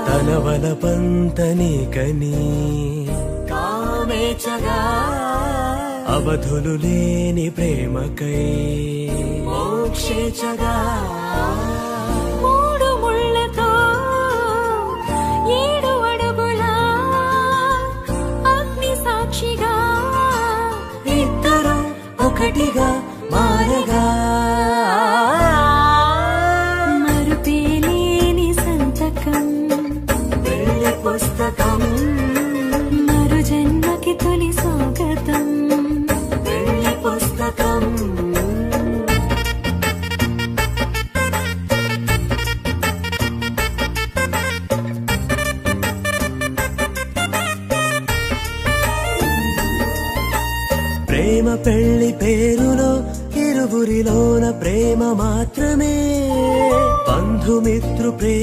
తన వలపంతనికని కామేచగా అవధులు లేని ప్రేమకై మోక్షేచగా మూడు ముళ్ళతో 7 అడుగుల అగ్ని సాక్షిగా ఇద్దరు ఒకటిగా మారగా మరుపేలేని సంతకం పెళ్లి పుస్తకం మరు జన్మకి తొలి స్వాగతం పెళ్లి పుస్తకం ప్రేమ పెళ్లి పేరులో ఇరువురిలోన ప్రేమ మాత్రమే బంధుమిత్రు ప్రేమ